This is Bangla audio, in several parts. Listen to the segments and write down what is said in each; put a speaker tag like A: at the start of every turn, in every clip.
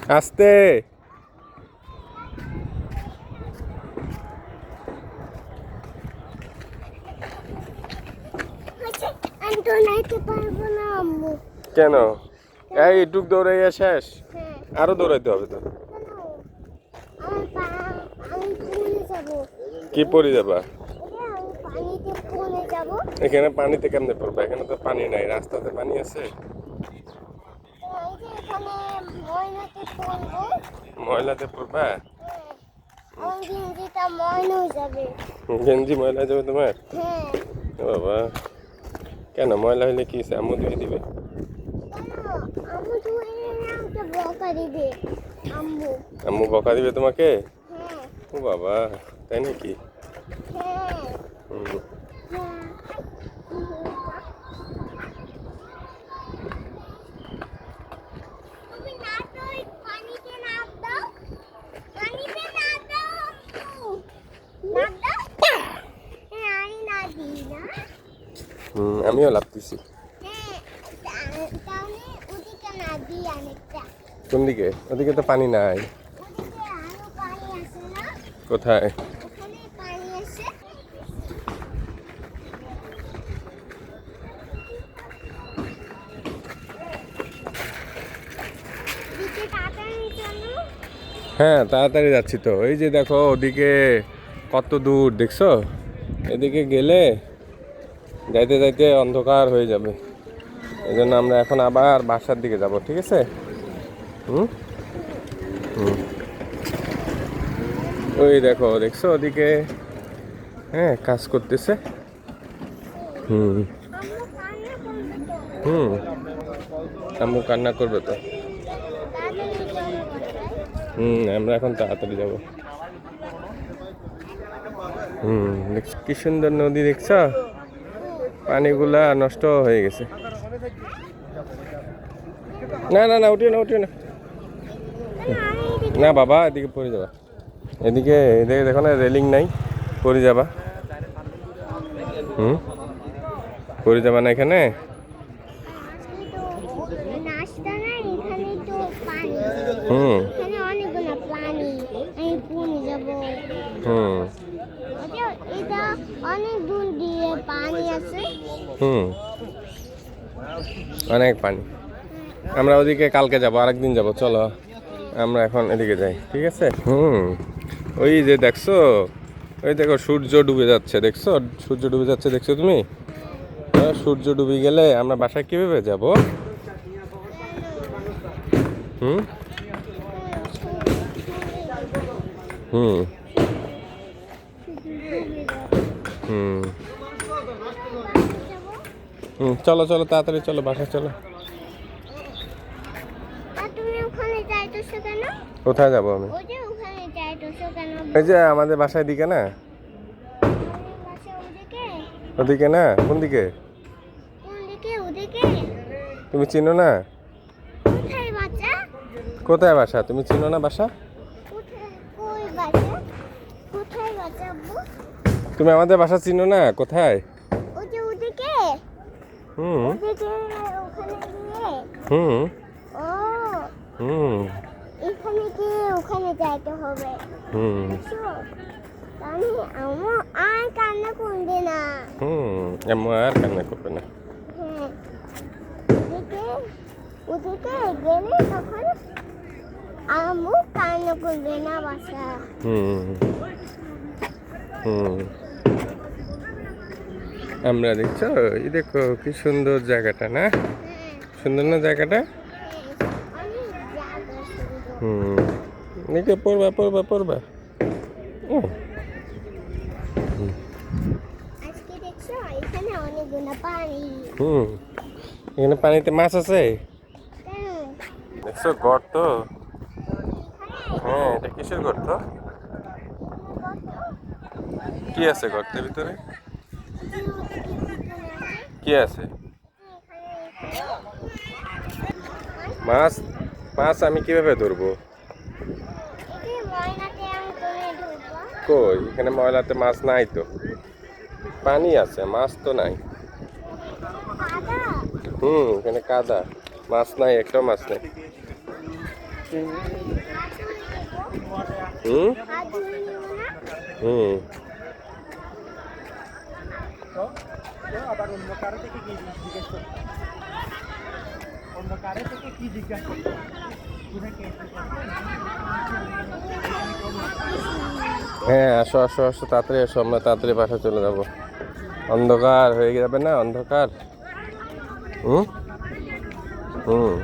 A: আস্তে। কেন? এইটুক দৌড়াইয়া শেষ? আরো দৌড়াইতে হবে তো। কি পড়ে যাবা? এখানে পানিতে কেমনে পড়বা? এখানে তো পানি নাই, রাস্তাতে পানি আছে। ময়লাতে পড়বা? গেঞ্জি ময়লা যাবে তোমার? বাবা, কেন ময়লা হইলে কি আম্মু ধুয়ে দিবে? আম্মু বকা দিবে তোমাকে? ও বাবা, তাই নাকি? আমিও লাফতেছি। কোন দিকে? ওদিকে তো পানি নাই। কোথায়? হ্যাঁ, তাড়াতাড়ি যাচ্ছি তো। এই যে দেখো ওদিকে কত দূর, দেখছো? এদিকে গেলে যাইতে যাইতে অন্ধকার হয়ে যাবে। এই জন্য আমরা এখন আবার বাসার দিকে যাব, ঠিক আছে? ওই দেখো, দেখছো ওদিকে? হ্যাঁ, কাজ করতেছে। আম্মু কান্না করবে তো। আমরা এখন তাড়াতাড়ি যাবো। কি সুন্দর নদী, দেখছ? পানিগুলা নষ্ট হয়ে গেছে। না না না, উঠিও না, উঠিও না। না বাবা, এদিকে পড়ে যাবা। এদিকে এদিকে দেখো না, রেলিং নাই, পড়ে যাবা। পড়ে যাবা না এখানে। অনেক পানি। আমরা ওদিকে কালকে যাবো, আরেকদিন যাবো। চলো আমরা এখন এদিকে যাই, ঠিক আছে? ওই যে দেখছো, ওই দেখো সূর্য ডুবে যাচ্ছে, দেখছো? সূর্য ডুবে যাচ্ছে, দেখছো তুমি? সূর্য ডুবে গেলে আমরা বাসায় কিভাবে যাবো? চলো চলো, তাড়াতাড়ি চলো, বাসায় চলো। কোথায় যাবো আমি? এই যে আমাদের বাসায় দিকে না। ওদিকে না? কোন দিকে? তুমি চিনো না? কোথায় বাসা? তুমি চিনো না বাসা? তুমি আমাদের বাসা চিনো না? কোথায়?
B: ওখানে যাইতে হবে। আম্মু আর কান্না করবে না।
A: আম্মু আর কান্না করবে না।
B: ওদিকে গেলে তখন আম্মু কান্না করবে না বাসা।
A: আমরা দেখছো, এই দেখো কি সুন্দর জায়গাটা না? সুন্দর না জায়গাটা? দেখে পড়বা পড়বা পড়বা। এখানে পানিতে মাছ আছে, দেখছো? গর্ত। হ্যাঁ, এটা কিসের গর্ত? কি আছে গর্তের ভিতরে? কি আছে? মাছ? মাছ আমি কিভাবে ধরবো? কই, এখানে ময়লাতে মাছ নাই তো। পানি আছে, মাছ তো নাই। এখানে কাদা, মাছ নাই, একটাও মাছ নাই। হুম
B: হাত ধুয়ে নিব না?
A: হুম
C: আবার অন্ধকারে থেকে কি জিজ্ঞেস করতে অন্ধকারে থেকে কি জিজ্ঞাসা করতে
A: হ্যাঁ আসো আসো আসো তাড়াতাড়ি আসো আমরা তাড়াতাড়ি বাসা চলে যাব অন্ধকার হয়ে যাবে না অন্ধকার হুম হুম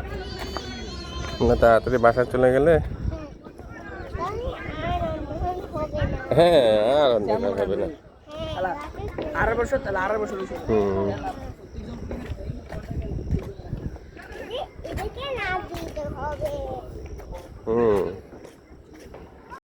A: আমরা তাড়াতাড়ি বাসা চলে গেলে
B: তাহলে আর অন্ধকার হবে না।
A: হ্যাঁ আর অন্ধকার হবে না
B: হ্যাঁ, রাতে
C: আড়াই বছর তাহলে আড়াই বছর
A: হুম
B: এদিকে না দিতে হবে।
A: হুম